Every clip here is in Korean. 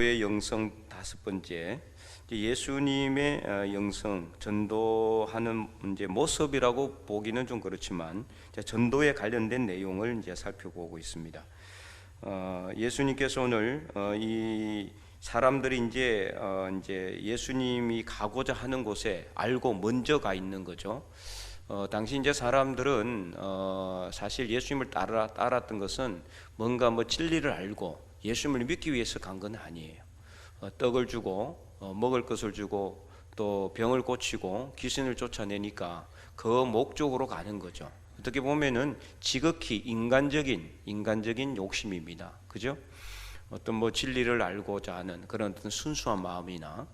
전도의 영성 다섯 번째, 예수님의 영성 전도하는 이제 모습이라고 보기는 좀 그렇지만 전도에 관련된 내용을 이제 살펴보고 있습니다. 예수님께서 오늘 이 사람들이 이제 예수님이 가고자 하는 곳에 알고 먼저 가 있는 거죠. 당시 이제 사람들은 사실 예수님을 따랐던 것은 뭔가 진리를 알고 예수님을 믿기 위해서 간 건 아니에요. 떡을 주고 먹을 것을 주고 또 병을 고치고 귀신을 쫓아내니까 그 목적으로 가는 거죠. 어떻게 보면은 지극히 인간적인 욕심입니다. 그죠? 어떤 진리를 알고자 하는 그런 어떤 순수한 마음이나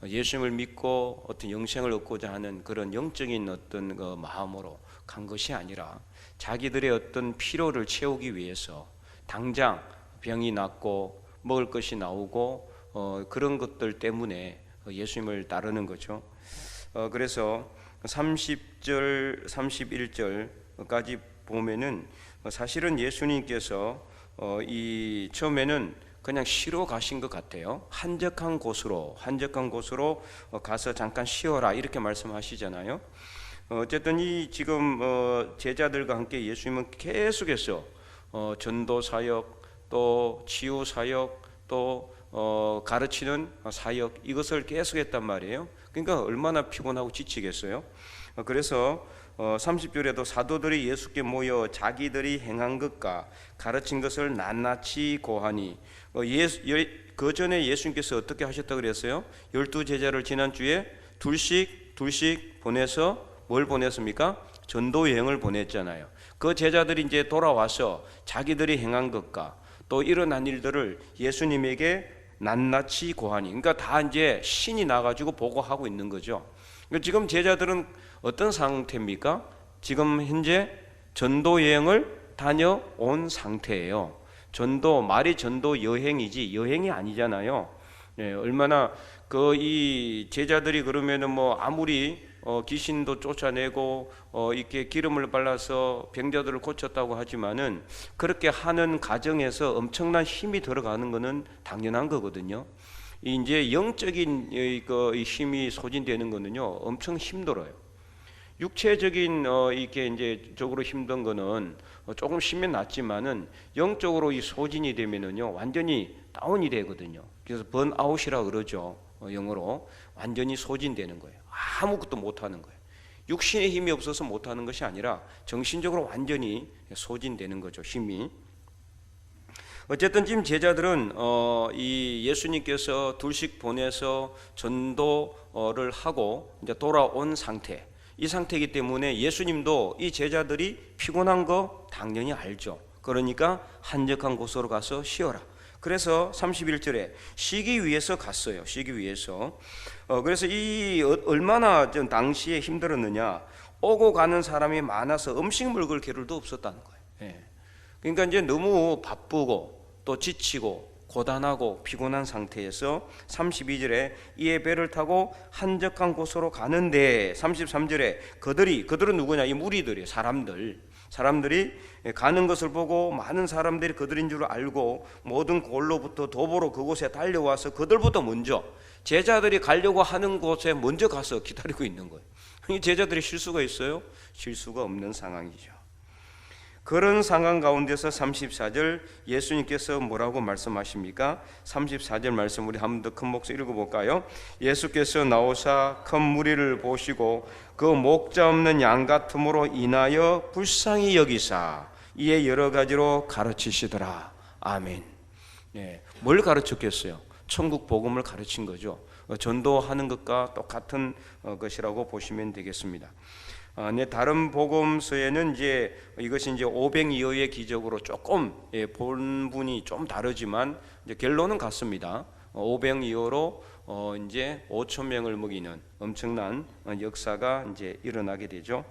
예수님을 믿고 어떤 영생을 얻고자 하는 그런 영적인 어떤 그 마음으로 간 것이 아니라 자기들의 어떤 필요를 채우기 위해서 당장 병이 낫고 먹을 것이 나오고 그런 것들 때문에 예수님을 따르는 거죠. 그래서 30절, 31절까지 보면은 사실은 예수님께서 이 처음에는 그냥 쉬러 가신 것 같아요. 한적한 곳으로 가서 잠깐 쉬어라 이렇게 말씀하시잖아요. 어쨌든 이 지금 제자들과 함께 예수님은 계속해서 전도 사역, 또 치유 사역, 또 가르치는 사역 이것을 계속했단 말이에요. 그러니까 얼마나 피곤하고 지치겠어요. 그래서 30절에도 사도들이 예수께 모여 자기들이 행한 것과 가르친 것을 낱낱이 고하니 그 전에 예수님께서 어떻게 하셨다고 그랬어요? 12제자를 지난주에 둘씩 보내서 뭘 보냈습니까? 전도 여행을 보냈잖아요. 그 제자들이 이제 돌아와서 자기들이 행한 것과 또 일어난 일들을 예수님에게 낱낱이 고하니, 그러니까 다 이제 신이 나가지고 보고하고 있는 거죠. 지금 제자들은 어떤 상태입니까? 지금 현재 전도 여행을 다녀온 상태예요. 말이 전도 여행이지 여행이 아니잖아요. 얼마나 이 제자들이 그러면은 아무리 귀신도 쫓아내고 이렇게 기름을 발라서 병자들을 고쳤다고 하지만은 그렇게 하는 과정에서 엄청난 힘이 들어가는 것은 당연한 거거든요. 이제 영적인 힘이 소진되는 거는요 엄청 힘들어요. 육체적인 이게 이제 적으로 힘든 거는 조금 쉬면 낫지만은 영적으로 이 소진이 되면은요 완전히 다운이 되거든요. 그래서 번아웃이라 그러죠. 영어로 완전히 소진되는 거예요. 아무것도 못 하는 거예요. 육신의 힘이 없어서 못 하는 것이 아니라 정신적으로 완전히 소진되는 거죠. 힘이. 어쨌든 지금 제자들은 이 예수님께서 둘씩 보내서 전도를 하고 이제 돌아온 상태, 이 상태이기 때문에 예수님도 이 제자들이 피곤한 거 당연히 알죠. 그러니까 한적한 곳으로 가서 쉬어라. 그래서 31절에 쉬기 위해서 갔어요. 쉬기 위해서. 그래서 이 얼마나 좀 당시에 힘들었느냐. 오고 가는 사람이 많아서 음식 먹을 겨를도 없었다는 거예요. 그러니까 이제 너무 바쁘고 또 지치고 고단하고 피곤한 상태에서 32절에 이에 배를 타고 한적한 곳으로 가는데 33절에 그들은 누구냐? 이 무리들이에요. 사람들이 가는 것을 보고 많은 사람들이 그들인 줄 알고 모든 골로부터 도보로 그곳에 달려와서 그들보다 먼저 제자들이 가려고 하는 곳에 먼저 가서 기다리고 있는 거예요. 이 제자들이 쉴 수가 있어요? 쉴 수가 없는 상황이죠. 그런 상황 가운데서 34절 예수님께서 뭐라고 말씀하십니까? 34절 말씀 우리 한 번 더 큰 목소리 읽어볼까요? 예수께서 나오사 큰 무리를 보시고 그 목자 없는 양 같음으로 인하여 불쌍히 여기사 이에 여러 가지로 가르치시더라. 아멘. 뭘 가르쳤겠어요? 천국 복음을 가르친 거죠. 전도하는 것과 똑같은 것이라고 보시면 되겠습니다. 다른 복음서에는 이제 이것이 이제 오병이어의 기적으로 조금 본분이 좀 다르지만 이제 결론은 같습니다. 오병이어로 이제 5천 명을 먹이는 엄청난 역사가 이제 일어나게 되죠.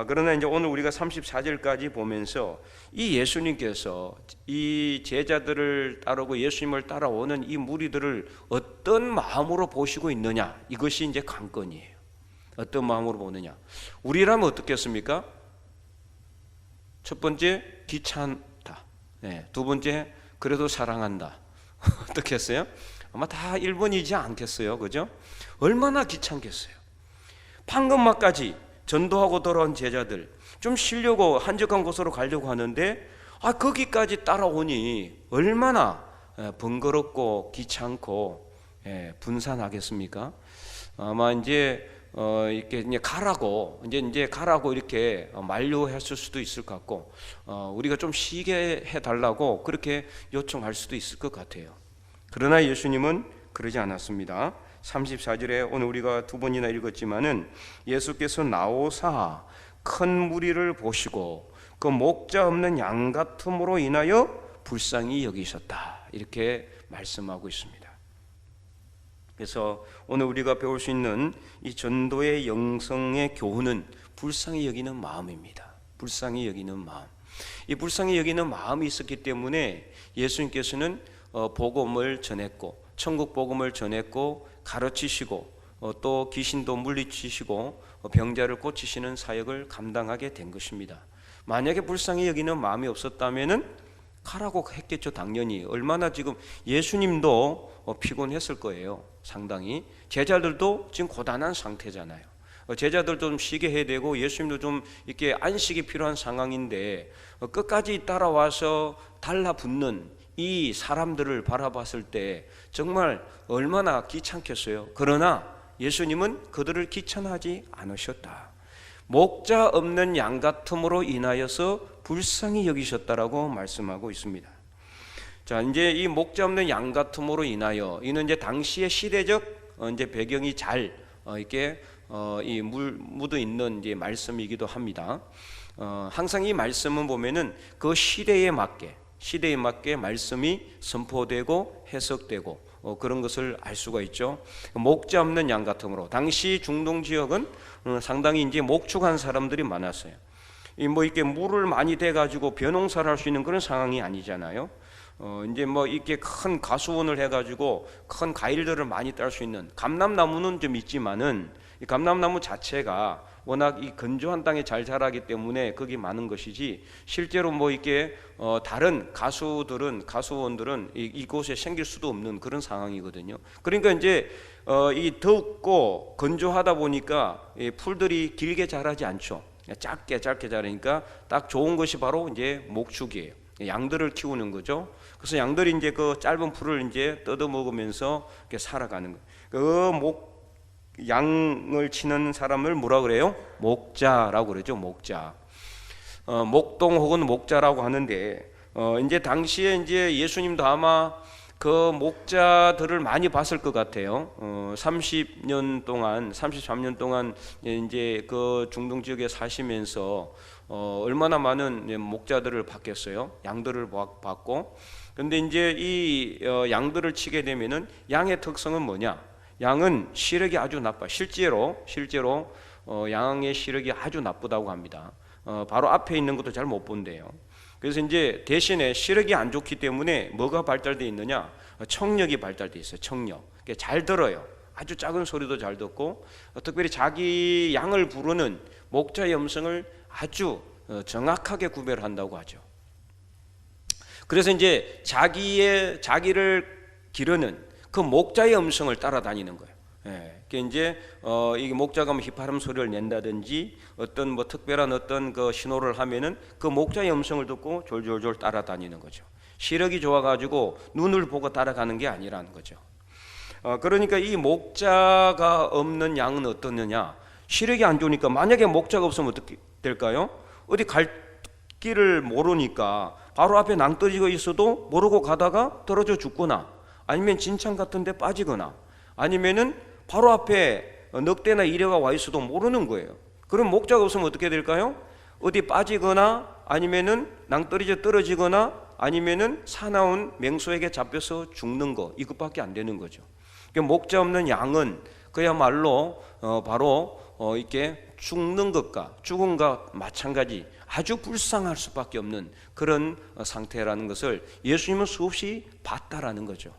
그러나 이제 오늘 우리가 34절까지 보면서 이 예수님께서 이 제자들을 따르고 예수님을 따라오는 이 무리들을 어떤 마음으로 보시고 있느냐, 이것이 이제 관건이에요. 어떤 마음으로 보느냐. 우리라면 어떻겠습니까? 첫 번째 귀찮다. 두 번째 그래도 사랑한다. 어떻겠어요? 아마 다 1번이지 않겠어요? 그죠? 얼마나 귀찮겠어요? 방금막까지 전도하고 돌아온 제자들 좀 쉬려고 한적한 곳으로 가려고 하는데 거기까지 따라오니 얼마나 번거롭고 귀찮고 분산하겠습니까? 아마 이제 이렇게 가라고 이제 가라고 이렇게 만류했을 수도 있을 것 같고 우리가 좀 쉬게 해달라고 그렇게 요청할 수도 있을 것 같아요. 그러나 예수님은 그러지 않았습니다. 34절에 오늘 우리가 두 번이나 읽었지만은 예수께서 나오사 큰 무리를 보시고 그 목자 없는 양 같음으로 인하여 불쌍히 여기셨다 이렇게 말씀하고 있습니다. 그래서 오늘 우리가 배울 수 있는 이 전도의 영성의 교훈은 불쌍히 여기는 마음입니다. 불쌍히 여기는 마음. 이 불쌍히 여기는 마음이 있었기 때문에 예수님께서는 복음을 전했고 천국 복음을 전했고 가르치시고 또 귀신도 물리치시고 병자를 고치시는 사역을 감당하게 된 것입니다. 만약에 불쌍히 여기는 마음이 없었다면은 가라고 했겠죠. 당연히. 얼마나 지금 예수님도 피곤했을 거예요. 상당히. 제자들도 지금 고단한 상태잖아요. 제자들도 좀 쉬게 해야 되고 예수님도 좀 이렇게 안식이 필요한 상황인데 끝까지 따라와서 달라붙는 이 사람들을 바라봤을 때 정말 얼마나 귀찮겠어요. 그러나 예수님은 그들을 귀찮아하지 않으셨다. 목자 없는 양 같음으로 인하여서 불쌍히 여기셨다라고 말씀하고 있습니다. 자, 이제 이 목자 없는 양 같음으로 인하여 이는 이제 당시의 시대적 이제 배경이 잘 이렇게 이 묻어 있는 이제 말씀이기도 합니다. 항상 이 말씀은 보면은 그 시대에 맞게 말씀이 선포되고 해석되고 그런 것을 알 수가 있죠. 목자 없는 양 같음으로 당시 중동 지역은 상당히 이제 목축한 사람들이 많았어요. 뭐 이렇게 물을 많이 대 가지고 벼농사를 할 수 있는 그런 상황이 아니잖아요. 이제 뭐 이렇게 큰 가수원을 해 가지고 큰 과일들을 많이 딸 수 있는 감람나무는 좀 있지만은 이 감람나무 자체가 워낙 이 건조한 땅에 잘 자라기 때문에 거기 많은 것이지 실제로 뭐 이렇게 다른 가수원들은 이곳에 생길 수도 없는 그런 상황이거든요. 그러니까 이제 이 덥고 건조하다 보니까 이 풀들이 길게 자라지 않죠. 짧게 자라니까 딱 좋은 것이 바로 이제 목축이에요. 양들을 키우는 거죠. 그래서 양들이 이제 그 짧은 풀을 이제 뜯어 먹으면서 이렇게 살아가는 거예요. 양을 치는 사람을 뭐라 그래요? 목자라고 그러죠. 목자. 목동 혹은 목자라고 하는데 이제 당시에 이제 예수님도 아마 그 목자들을 많이 봤을 것 같아요. 33년 동안 이제 그 중동 지역에 사시면서 얼마나 많은 목자들을 봤겠어요. 양들을 봤고. 근데 이제 이 양들을 치게 되면은 양의 특성은 뭐냐? 양은 시력이 아주 나빠. 실제로 양의 시력이 아주 나쁘다고 합니다. 바로 앞에 있는 것도 잘 못 본대요. 그래서 이제 대신에 시력이 안 좋기 때문에 뭐가 발달되어 있느냐? 청력이 발달되어 있어요. 청력. 잘 들어요. 아주 작은 소리도 잘 듣고 특별히 자기 양을 부르는 목자의 음성을 아주 정확하게 구별한다고 하죠. 그래서 이제 자기를 기르는 그 목자의 음성을 따라다니는 거예요. 이제 이 목자가 뭐 휘파람 소리를 낸다든지 어떤 뭐 특별한 어떤 그 신호를 하면은 그 목자의 음성을 듣고 졸졸졸 따라다니는 거죠. 시력이 좋아가지고 눈을 보고 따라가는 게 아니라는 거죠. 그러니까 이 목자가 없는 양은 어떻느냐? 시력이 안 좋으니까 만약에 목자가 없으면 어떻게 될까요? 어디 갈 길을 모르니까 바로 앞에 낭떠러지가 있어도 모르고 가다가 떨어져 죽거나 아니면 진창 같은 데 빠지거나 아니면은 바로 앞에 늑대나 이래가 와 있어도 모르는 거예요. 그럼 목자가 없으면 어떻게 될까요? 어디 빠지거나 아니면은 낭떠러지에 떨어지거나 아니면은 사나운 맹수에게 잡혀서 죽는 거 이것밖에 안 되는 거죠. 그러니까 목자 없는 양은 그야말로 바로 이렇게 죽는 것과 죽음과 마찬가지 아주 불쌍할 수밖에 없는 그런 상태라는 것을 예수님은 수없이 봤다라는 거죠.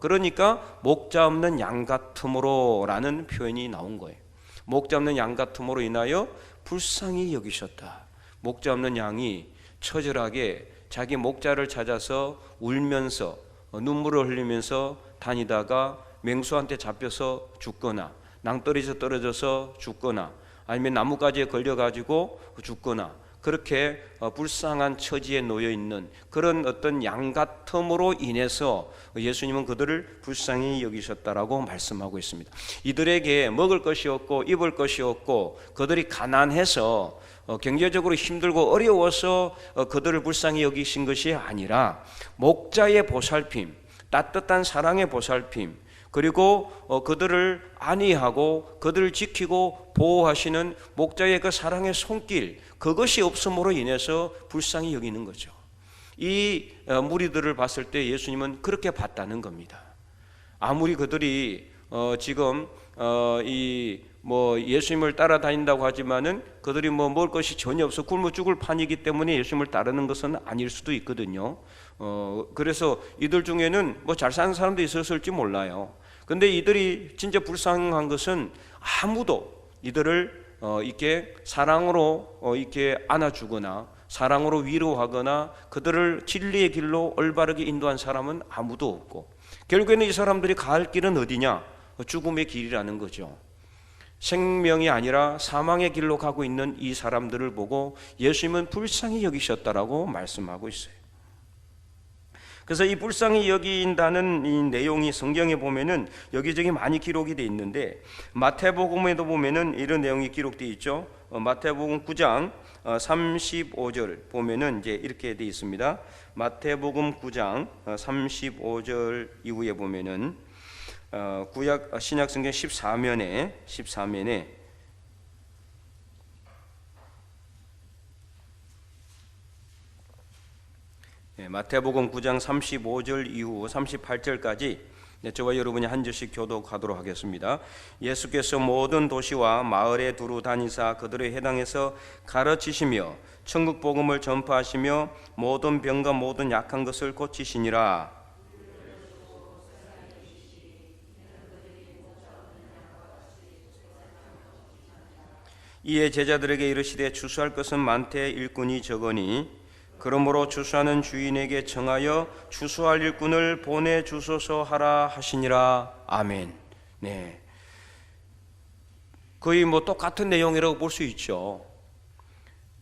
그러니까 목자 없는 양 같음으로 라는 표현이 나온 거예요. 목자 없는 양 같음으로 인하여 불쌍히 여기셨다. 목자 없는 양이 처절하게 자기 목자를 찾아서 울면서 눈물을 흘리면서 다니다가 맹수한테 잡혀서 죽거나 낭떠러지에서 떨어져서 죽거나 아니면 나뭇가지에 걸려가지고 죽거나 그렇게 불쌍한 처지에 놓여 있는 그런 어떤 양 같음으로 인해서 예수님은 그들을 불쌍히 여기셨다라고 말씀하고 있습니다. 이들에게 먹을 것이 없고 입을 것이 없고 그들이 가난해서 경제적으로 힘들고 어려워서 그들을 불쌍히 여기신 것이 아니라 목자의 보살핌, 따뜻한 사랑의 보살핌, 그리고 그들을 안위하고 그들을 지키고 보호하시는 목자의 그 사랑의 손길, 그것이 없음으로 인해서 불쌍히 여기는 거죠. 이 무리들을 봤을 때 예수님은 그렇게 봤다는 겁니다. 아무리 그들이 지금 예수님을 따라다닌다고 하지만은 그들이 먹을 것이 전혀 없어 굶어 죽을 판이기 때문에 예수님을 따르는 것은 아닐 수도 있거든요. 그래서 이들 중에는 잘 사는 사람도 있었을지 몰라요. 근데 이들이 진짜 불쌍한 것은 아무도 이들을 이렇게 사랑으로 이렇게 안아주거나 사랑으로 위로하거나 그들을 진리의 길로 올바르게 인도한 사람은 아무도 없고, 결국에는 이 사람들이 갈 길은 어디냐? 죽음의 길이라는 거죠. 생명이 아니라 사망의 길로 가고 있는 이 사람들을 보고 예수님은 불쌍히 여기셨다라고 말씀하고 있어요. 그래서 이 불쌍히 여긴다는 이 내용이 성경에 보면은 여기저기 많이 기록이 되어 있는데, 마태복음에도 보면은 이런 내용이 기록되어 있죠. 마태복음 9장 35절 보면은 이제 이렇게 되어 있습니다. 마태복음 9장 35절 이후에 보면은 구약 신약 성경 14면에 마태복음 9장 35절 이후 38절까지 저와 여러분이 한 절씩 교독하도록 하겠습니다. 예수께서 모든 도시와 마을에 두루 다니사 그들의 회당에서 가르치시며 천국 복음을 전파하시며 모든 병과 모든 약한 것을 고치시니라. 이에 제자들에게 이르시되 추수할 것은 많되 일꾼이 적으니 그러므로 추수하는 주인에게 청하여 추수할 일꾼을 보내주소서 하라 하시니라. 아멘. 네, 거의 똑같은 내용이라고 볼 수 있죠.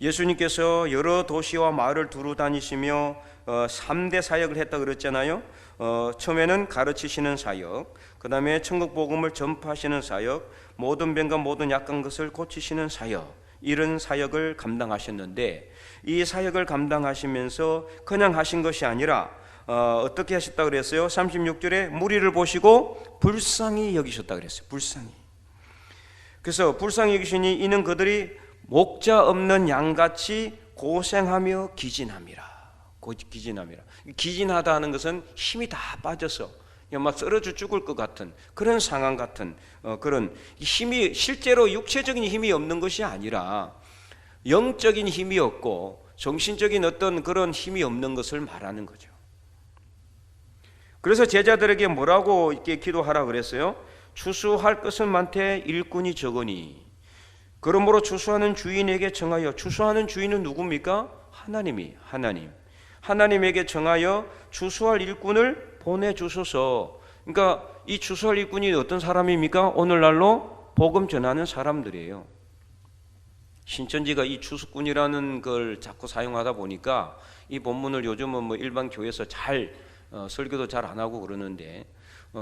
예수님께서 여러 도시와 마을을 두루 다니시며 3대 사역을 했다 그랬잖아요. 처음에는 가르치시는 사역, 그 다음에 천국 복음을 전파하시는 사역, 모든 병과 모든 약한 것을 고치시는 사역, 이런 사역을 감당하셨는데, 이 사역을 감당하시면서 그냥 하신 것이 아니라 어떻게 하셨다 그랬어요? 36절에 무리를 보시고 불쌍히 여기셨다 그랬어요. 불쌍히. 그래서 불쌍히 여기시니 이는 그들이 목자 없는 양같이 고생하며 기진함이라. 기진하다 하는 것은 힘이 다 빠져서 막 쓰러져 죽을 것 같은 그런 상황 같은 그런 힘이, 실제로 육체적인 힘이 없는 것이 아니라 영적인 힘이 없고 정신적인 어떤 그런 힘이 없는 것을 말하는 거죠. 그래서 제자들에게 뭐라고 이렇게 기도하라 그랬어요? 추수할 것은 많되 일꾼이 적으니 그러므로 추수하는 주인에게 청하여, 추수하는 주인은 누굽니까? 하나님에게 청하여 추수할 일꾼을 보내주소서. 그러니까 이 추수할 일꾼이 어떤 사람입니까? 오늘날로 복음 전하는 사람들이에요. 신천지가 이 추수꾼이라는 걸 자꾸 사용하다 보니까 이 본문을 요즘은 일반 교회에서 잘 설교도 잘 안 하고 그러는데,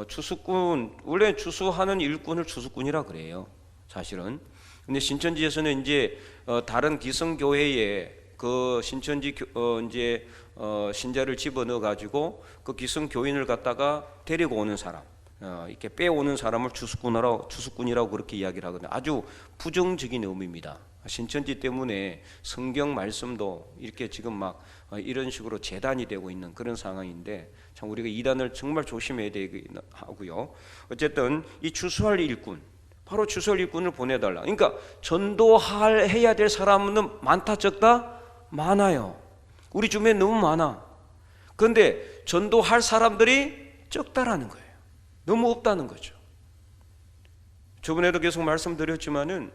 추수꾼, 원래 추수하는 일꾼을 추수꾼이라 그래요, 사실은. 근데 신천지에서는 이제 다른 기성교회에 그 신천지 이제 신자를 집어넣어 가지고 그 기성 교인을 갖다가 데리고 오는 사람, 이렇게 빼오는 사람을 추수꾼이라고 그렇게 이야기를 하거든요. 아주 부정적인 의미입니다. 신천지 때문에 성경 말씀도 이렇게 지금 막 이런 식으로 재단이 되고 있는 그런 상황인데, 참 우리가 이단을 정말 조심해야 되고요. 어쨌든 이 추수할 일꾼, 바로 추수할 일꾼을 보내달라. 그러니까 전도해야 될 사람은 많다 적다? 많아요. 우리 주변에 너무 많아. 그런데 전도할 사람들이 적다라는 거예요. 너무 없다는 거죠. 저번에도 계속 말씀드렸지만은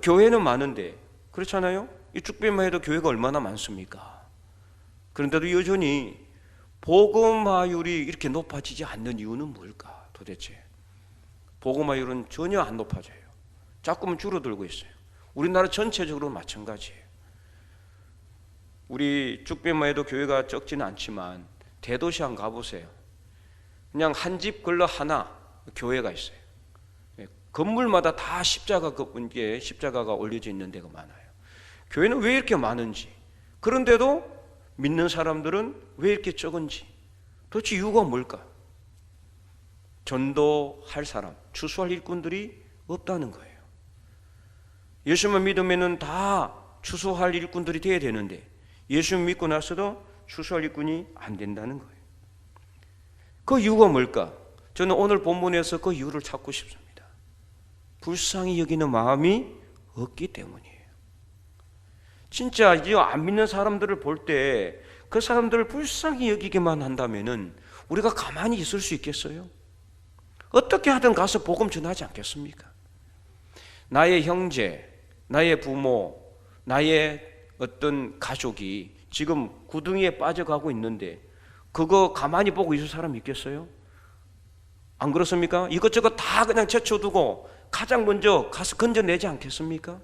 교회는 많은데, 그렇잖아요? 이 쭉변만 해도 교회가 얼마나 많습니까? 그런데도 여전히 복음화율이 이렇게 높아지지 않는 이유는 뭘까 도대체? 복음화율은 전혀 안 높아져요. 자꾸만 줄어들고 있어요. 우리나라 전체적으로 마찬가지예요. 우리 죽비마에도 교회가 적지는 않지만 대도시 한 가보세요. 그냥 한 집 걸러 하나 교회가 있어요. 건물마다 다 십자가가 올려져 있는 데가 많아요. 교회는 왜 이렇게 많은지, 그런데도 믿는 사람들은 왜 이렇게 적은지, 도대체 이유가 뭘까? 전도할 사람, 추수할 일꾼들이 없다는 거예요. 예수만 믿으면 다 추수할 일꾼들이 돼야 되는데 예수 믿고 나서도 추수할 일꾼이 안 된다는 거예요. 그 이유가 뭘까? 저는 오늘 본문에서 그 이유를 찾고 싶습니다. 불쌍히 여기는 마음이 없기 때문이에요. 진짜 이제 안 믿는 사람들을 볼 때 그 사람들을 불쌍히 여기기만 한다면은 우리가 가만히 있을 수 있겠어요? 어떻게 하든 가서 복음 전하지 않겠습니까? 나의 형제, 나의 부모, 나의 어떤 가족이 지금 구덩이에 빠져가고 있는데 그거 가만히 보고 있을 사람 있겠어요? 안 그렇습니까? 이것저것 다 그냥 제쳐두고 가장 먼저 가서 건져내지 않겠습니까?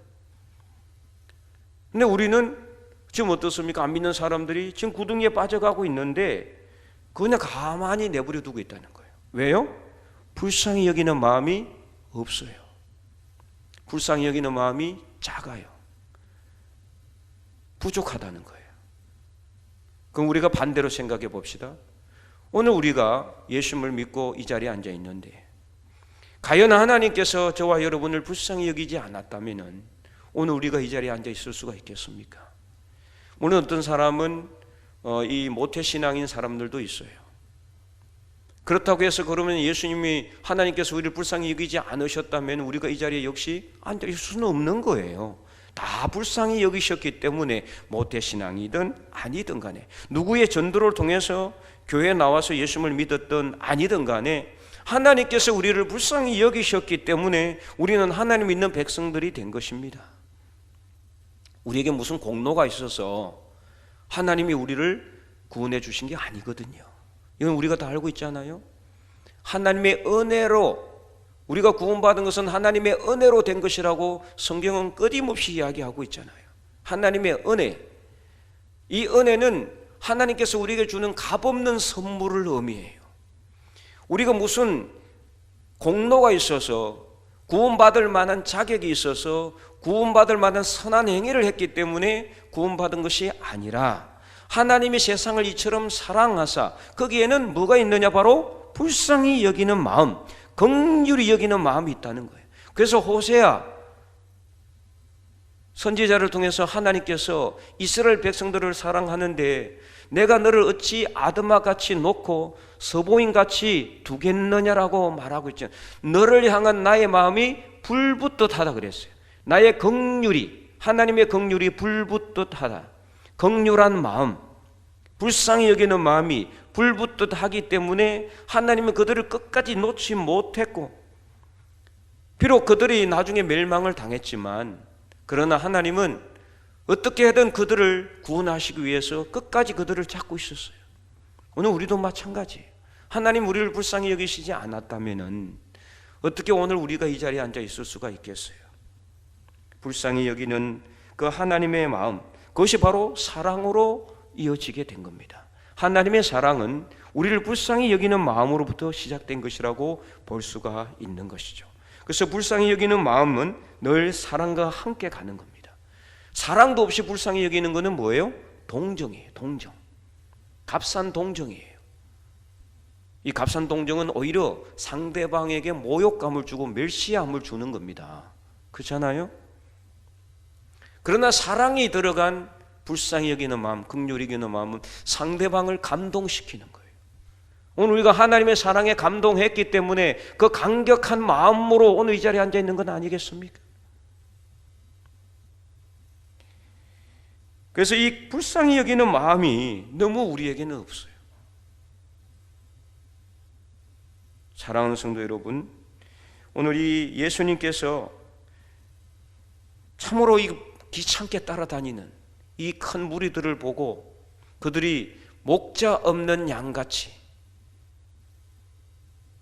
근데 우리는 지금 어떻습니까? 안 믿는 사람들이 지금 구덩이에 빠져가고 있는데 그냥 가만히 내버려 두고 있다는 거예요. 왜요? 불쌍히 여기는 마음이 없어요. 불쌍히 여기는 마음이 작아요. 부족하다는 거예요. 그럼 우리가 반대로 생각해 봅시다. 오늘 우리가 예수님을 믿고 이 자리에 앉아 있는데 과연 하나님께서 저와 여러분을 불쌍히 여기지 않았다면 오늘 우리가 이 자리에 앉아 있을 수가 있겠습니까? 오늘 어떤 사람은 이 모태신앙인 사람들도 있어요. 그렇다고 해서 그러면 예수님이 하나님께서 우리를 불쌍히 여기지 않으셨다면 우리가 이 자리에 역시 앉아 있을 수는 없는 거예요. 다 불쌍히 여기셨기 때문에 모태신앙이든 아니든 간에 누구의 전도를 통해서 교회에 나와서 예수님을 믿었든 아니든 간에 하나님께서 우리를 불쌍히 여기셨기 때문에 우리는 하나님 믿는 백성들이 된 것입니다. 우리에게 무슨 공로가 있어서 하나님이 우리를 구원해 주신 게 아니거든요. 이건 우리가 다 알고 있잖아요. 하나님의 은혜로 우리가 구원받은 것은 하나님의 은혜로 된 것이라고 성경은 끊임없이 이야기하고 있잖아요. 하나님의 은혜, 이 은혜는 하나님께서 우리에게 주는 값없는 선물을 의미해요. 우리가 무슨 공로가 있어서 구원받을 만한 자격이 있어서 구원받을 만한 선한 행위를 했기 때문에 구원받은 것이 아니라 하나님이 세상을 이처럼 사랑하사 거기에는 뭐가 있느냐? 바로 불쌍히 여기는 마음, 긍휼히 여기는 마음이 있다는 거예요. 그래서 호세아 선지자를 통해서 하나님께서 이스라엘 백성들을 사랑하는데 내가 너를 어찌 아드마같이 놓고 서보임같이 두겠느냐라고 말하고 있죠. 너를 향한 나의 마음이 불붙듯하다 그랬어요. 나의 긍휼이, 하나님의 긍휼이 불붙듯하다. 긍휼한 마음, 불쌍히 여기는 마음이 불붙듯하기 때문에 하나님은 그들을 끝까지 놓지 못했고, 비록 그들이 나중에 멸망을 당했지만 그러나 하나님은 어떻게 하든 그들을 구원하시기 위해서 끝까지 그들을 찾고 있었어요. 오늘 우리도 마찬가지예요. 하나님 우리를 불쌍히 여기시지 않았다면 어떻게 오늘 우리가 이 자리에 앉아 있을 수가 있겠어요? 불쌍히 여기는 그 하나님의 마음, 그것이 바로 사랑으로 이어지게 된 겁니다. 하나님의 사랑은 우리를 불쌍히 여기는 마음으로부터 시작된 것이라고 볼 수가 있는 것이죠. 그래서 불쌍히 여기는 마음은 늘 사랑과 함께 가는 겁니다. 사랑도 없이 불쌍히 여기는 것은 뭐예요? 동정이에요. 동정. 값싼 동정이에요. 이 값싼 동정은 오히려 상대방에게 모욕감을 주고 멸시함을 주는 겁니다. 그렇잖아요? 그러나 사랑이 들어간 불쌍히 여기는 마음, 긍휼히 여기는 마음은 상대방을 감동시키는 거예요. 오늘 우리가 하나님의 사랑에 감동했기 때문에 그 강력한 마음으로 오늘 이 자리에 앉아 있는 건 아니겠습니까? 그래서 이 불쌍히 여기는 마음이 너무 우리에게는 없어요. 사랑하는 성도 여러분, 오늘 이 예수님께서 참으로 이 귀찮게 따라다니는 이 큰 무리들을 보고 그들이 목자 없는 양같이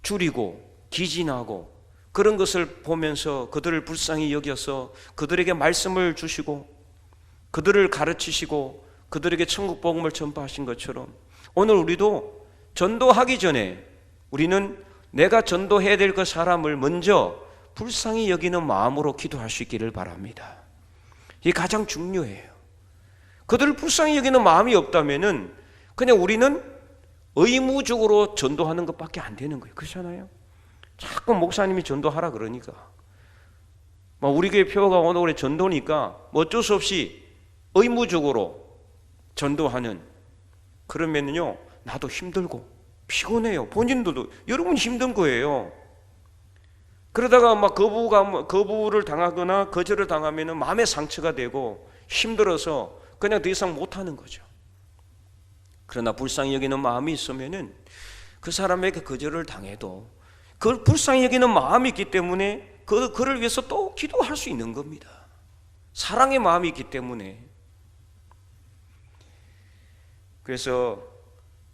줄이고 기진하고 그런 것을 보면서 그들을 불쌍히 여겨서 그들에게 말씀을 주시고 그들을 가르치시고 그들에게 천국 복음을 전파하신 것처럼 오늘 우리도 전도하기 전에 우리는 내가 전도해야 될 그 사람을 먼저 불쌍히 여기는 마음으로 기도할 수 있기를 바랍니다. 이게 가장 중요해요. 그들을 불쌍히 여기는 마음이 없다면은 그냥 우리는 의무적으로 전도하는 것밖에 안 되는 거예요. 그렇잖아요. 자꾸 목사님이 전도하라 그러니까 우리 교회 표가 오늘 전도니까 어쩔 수 없이 의무적으로 전도하는, 그러면요 나도 힘들고 피곤해요. 본인들도 여러분 힘든 거예요. 그러다가 막 거부를 당하거나 거절을 당하면 마음의 상처가 되고 힘들어서 그냥 더 이상 못하는 거죠. 그러나 불쌍히 여기는 마음이 있으면은 그 사람에게 거절을 당해도 그 불쌍히 여기는 마음이 있기 때문에 그를 위해서 또 기도할 수 있는 겁니다. 사랑의 마음이 있기 때문에. 그래서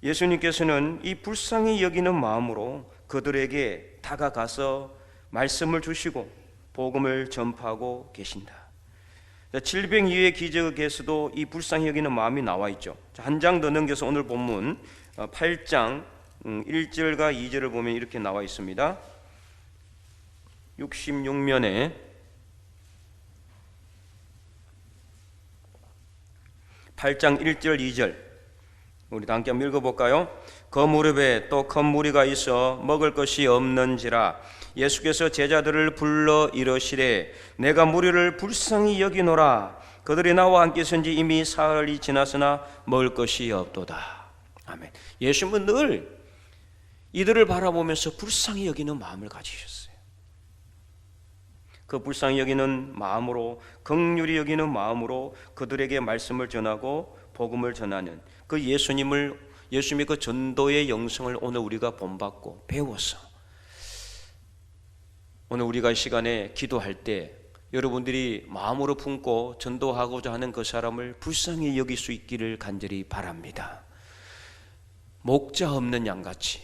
예수님께서는 이 불쌍히 여기는 마음으로 그들에게 다가가서 말씀을 주시고 복음을 전파하고 계신다. 질병 이후의 기적에서도 이 불쌍히 여기는 마음이 나와 있죠. 한 장 더 넘겨서 오늘 본문 8장 1절과 2절을 보면 이렇게 나와 있습니다. 66면에 8장 1절 2절 우리 다 함께 한번 읽어볼까요? 그 무렵에 또 큰 무리가 있어 먹을 것이 없는지라 예수께서 제자들을 불러 이르시되 내가 무리를 불쌍히 여기노라. 그들이 나와 함께 선지 이미 사흘이 지났으나 먹을 것이 없도다. 아멘. 예수님은 늘 이들을 바라보면서 불쌍히 여기는 마음을 가지셨어요. 그 불쌍히 여기는 마음으로, 긍휼히 여기는 마음으로 그들에게 말씀을 전하고 복음을 전하는 그 예수님의 그 전도의 영성을 오늘 우리가 본받고 배워서 오늘 우리가 이 시간에 기도할 때 여러분들이 마음으로 품고 전도하고자 하는 그 사람을 불쌍히 여길 수 있기를 간절히 바랍니다. 목자 없는 양같이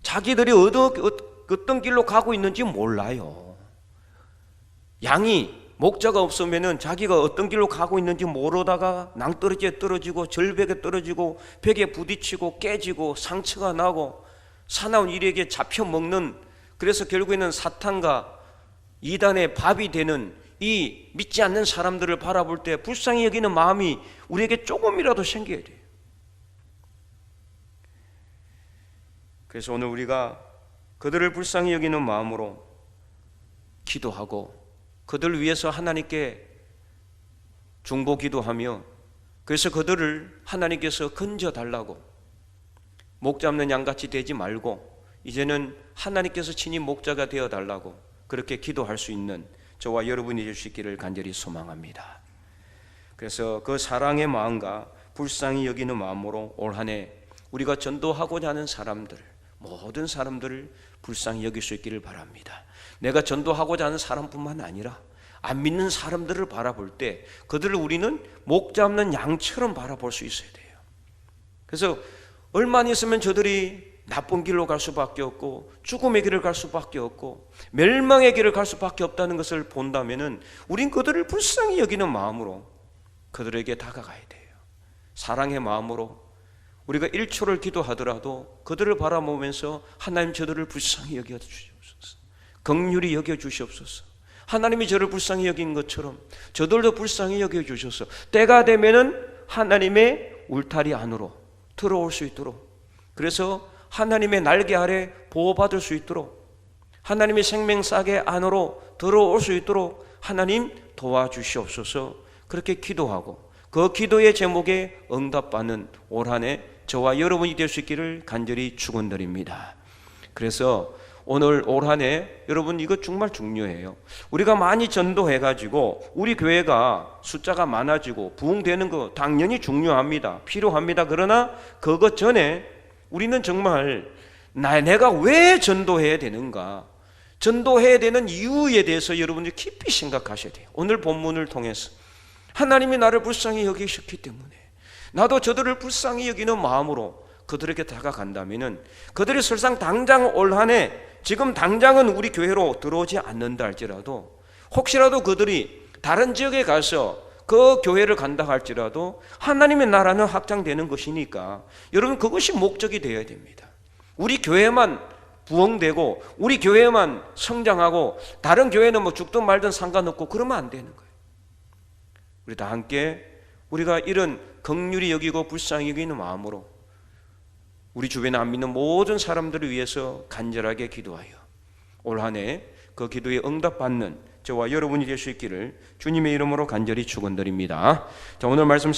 자기들이 어떤 길로 가고 있는지 몰라요. 양이 목자가 없으면 자기가 어떤 길로 가고 있는지 모르다가 낭떠러지에 떨어지고 절벽에 떨어지고 벽에 부딪히고 깨지고 상처가 나고 사나운 이에게 잡혀먹는, 그래서 결국에는 사탄과 이단의 밥이 되는 이 믿지 않는 사람들을 바라볼 때 불쌍히 여기는 마음이 우리에게 조금이라도 생겨야 돼요. 그래서 오늘 우리가 그들을 불쌍히 여기는 마음으로 기도하고 그들을 위해서 하나님께 중보 기도하며 그래서 그들을 하나님께서 건져달라고, 목 잡는 양같이 되지 말고 이제는 하나님께서 친히 목자가 되어달라고 그렇게 기도할 수 있는 저와 여러분이 될 수 있기를 간절히 소망합니다. 그래서 그 사랑의 마음과 불쌍히 여기는 마음으로 올 한 해 우리가 전도하고자 하는 사람들, 모든 사람들을 불쌍히 여길 수 있기를 바랍니다. 내가 전도하고자 하는 사람뿐만 아니라 안 믿는 사람들을 바라볼 때 그들을 우리는 목 잡는 양처럼 바라볼 수 있어야 돼요. 그래서 얼마나 있으면 저들이 나쁜 길로 갈 수밖에 없고 죽음의 길을 갈 수밖에 없고 멸망의 길을 갈 수밖에 없다는 것을 본다면은 우린 그들을 불쌍히 여기는 마음으로 그들에게 다가가야 돼요. 사랑의 마음으로 우리가 1초를 기도하더라도 그들을 바라보면서 하나님 저들을 불쌍히 여겨 주시옵소서, 긍휼히 여겨 주시옵소서, 하나님이 저를 불쌍히 여긴 것처럼 저들도 불쌍히 여겨 주셔서 때가 되면은 하나님의 울타리 안으로 들어올 수 있도록, 그래서 하나님의 날개 아래 보호받을 수 있도록 하나님의 생명싸개 안으로 들어올 수 있도록 하나님 도와주시옵소서. 그렇게 기도하고 그 기도의 제목에 응답받는 올 한 해 저와 여러분이 될 수 있기를 간절히 축원드립니다. 그래서 오늘 올 한 해 여러분 이거 정말 중요해요. 우리가 많이 전도해가지고 우리 교회가 숫자가 많아지고 부흥되는 거 당연히 중요합니다. 필요합니다. 그러나 그것 전에 우리는 정말 내가 왜 전도해야 되는가, 전도해야 되는 이유에 대해서 여러분들이 깊이 생각하셔야 돼요. 오늘 본문을 통해서 하나님이 나를 불쌍히 여기셨기 때문에 나도 저들을 불쌍히 여기는 마음으로 그들에게 다가간다면은 그들이 설상 당장 올 한해 지금 당장은 우리 교회로 들어오지 않는다 할지라도 혹시라도 그들이 다른 지역에 가서 그 교회를 간다 할지라도 하나님의 나라는 확장되는 것이니까 여러분 그것이 목적이 되어야 됩니다. 우리 교회만 부흥되고 우리 교회만 성장하고 다른 교회는 뭐 죽든 말든 상관없고 그러면 안 되는 거예요. 우리 다 함께 우리가 이런 긍휼히 여기고 불쌍히 여기는 마음으로 우리 주변에 안 믿는 모든 사람들을 위해서 간절하게 기도하여 올 한 해 그 기도에 응답받는 저와 여러분이 될 수 있기를 주님의 이름으로 간절히 축원드립니다. 자, 오늘 말씀